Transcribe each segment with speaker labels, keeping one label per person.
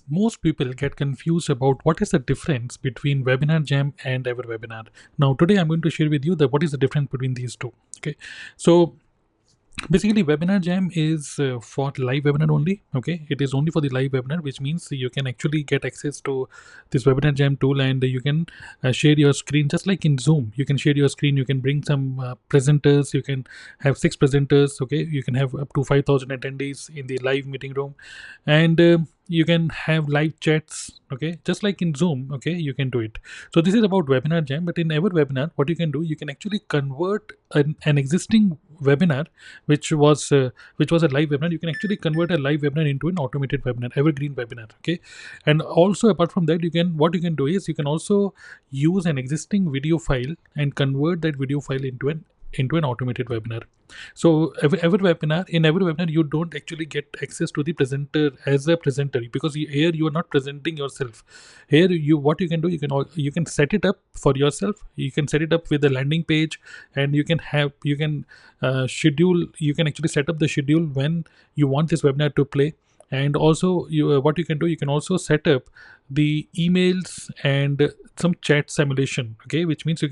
Speaker 1: most people get confused about what is the difference between Webinarjam and Everwebinar. Now, today I'm going to share with you that what is the difference between these two. Okay, so basically, Webinar Jam is for live webinar only. Okay, it is only for the live webinar, which means you can actually get access to this Webinar Jam tool, and you can share your screen just like in Zoom. You can share your screen. You can bring some presenters. You can have 6 presenters. Okay, you can have up to 5,000 attendees in the live meeting room, and you can have live chats. Okay, just like in Zoom. Okay, you can do it. So this is about Webinar Jam, but in Everwebinar, what you can do, you can actually convert an existing webinar which was a live webinar. You can actually convert a live webinar into an automated webinar, evergreen webinar. Okay, and also apart from that, what you can do is you can also use an existing video file and convert that video file into an automated webinar. So every webinar you don't actually get access to the presenter as a presenter, because here you are not presenting yourself. Here what you can do, you can set it up for yourself. You can set it up with a landing page, and you can schedule. You can actually set up the schedule when you want this webinar to play. And also what you can do, you can also set up the emails and some chat simulation. Okay, which means you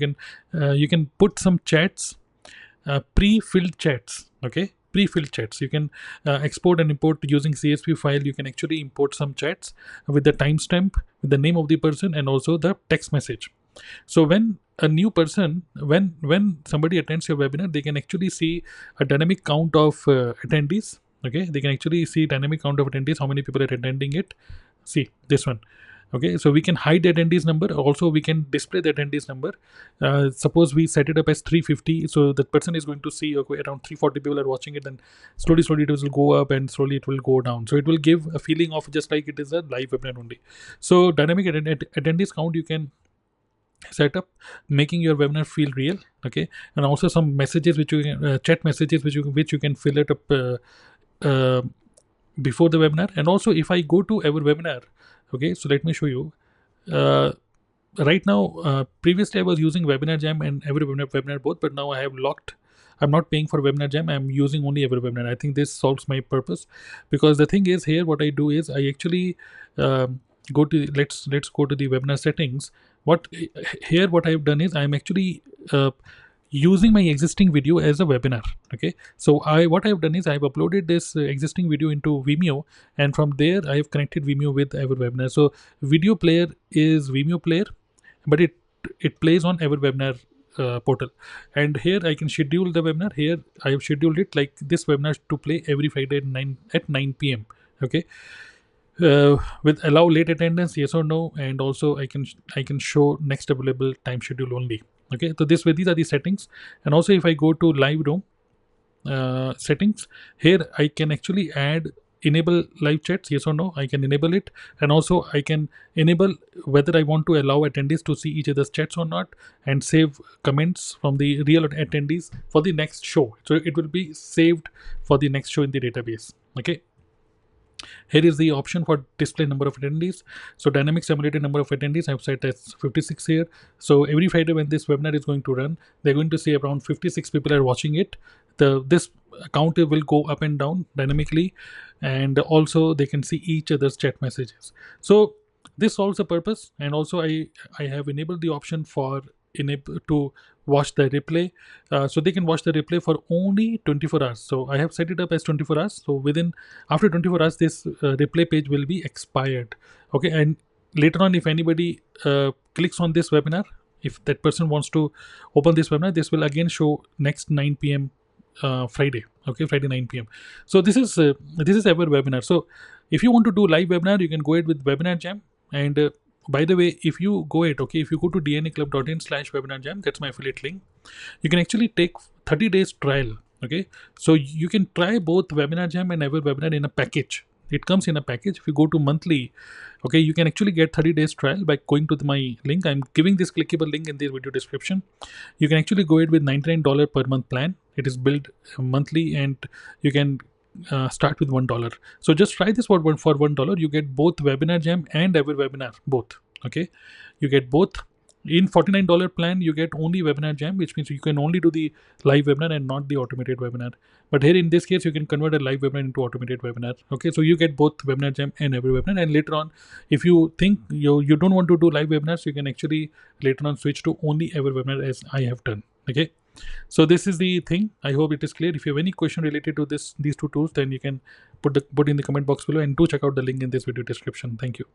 Speaker 1: can put some chats, pre-filled chats. Okay, pre-filled chats. You can export and import using CSV file. You can actually import some chats with the timestamp, with the name of the person, and also the text message. So when a new person, when somebody attends your webinar, they can actually see a dynamic count of attendees. Okay, they can actually see dynamic count of attendees, how many people are attending it. See this one. Okay, so we can hide the attendees number. Also, we can display the attendees number. Suppose we set it up as 350, so that person is going to see, okay, around 340 people are watching it. Then slowly it will go up, and slowly it will go down. So it will give a feeling of just like it is a live webinar only. So dynamic attendees count you can set up, making your webinar feel real. Okay, and also some messages which you can, chat messages which you can fill it up uh, before the webinar. And also, if I go to our webinar, okay, so let me show you. Right now, previously I was using Webinar Jam and every webinar both, but now I have locked. I'm not paying for Webinar Jam. I'm using only every webinar. I think this solves my purpose, because the thing is here, what I do is I actually go to let's go to the webinar settings. What I've done is I'm actually using my existing video as a webinar. Okay, so what I've done is I've uploaded this existing video into Vimeo, and from there I have connected Vimeo with our webinar. So video player is Vimeo player, but it plays on our webinar portal. And here I can schedule the webinar. Here I have scheduled it like this webinar to play every Friday at 9 p.m. Okay, with allow late attendance, yes or no, and also I can show next available time schedule only. Okay, so these are the settings. And also, if I go to live room settings, here I can actually add enable live chats, yes or no. I can enable it, and also I can enable whether I want to allow attendees to see each other's chats or not, and save comments from the real attendees for the next show. So it will be saved for the next show in the database. Okay, here is the option for display number of attendees. So dynamic simulated number of attendees I've set as 56 here. So every Friday when this webinar is going to run, they're going to see around 56 people are watching it. This count will go up and down dynamically, and also they can see each other's chat messages. So this solves the purpose. And also I have enabled the option for enable to watch the replay, so they can watch the replay for only 24 hours. So I have set it up as 24 hours. So after 24 hours this replay page will be expired. Okay, and later on if anybody clicks on this webinar, if that person wants to open this webinar, this will again show next 9 p.m. Friday. Okay, Friday 9 p.m. So this is our webinar. So if you want to do live webinar, you can go ahead with Webinar Jam. And by the way, if you go ahead, okay, if you go to dnaclub.in/webinarjam, that's my affiliate link, you can actually take 30 days trial. Okay, so you can try both Webinar Jam and Ever Webinar in a package. It comes in a package. If you go to monthly, okay, you can actually get 30 days trial by going to my link. I'm giving this clickable link in the video description. You can actually go ahead with $99 per month plan. It is billed monthly, and you can start with $1. So just try this for $1. You get both Webinar Jam and Ever Webinar both. Okay, you get both. In $49 plan, you get only Webinar Jam, which means you can only do the live webinar and not the automated webinar. But here in this case, you can convert a live webinar into automated webinar. Okay, so you get both Webinar Jam and Every Webinar. And later on, if you think you don't want to do live webinars, you can actually later on switch to only Every Webinar, as I have done. Okay, so this is the thing. I hope it is clear. If you have any question related to these two tools, then you can put in the comment box below, and do check out the link in this video description. Thank you.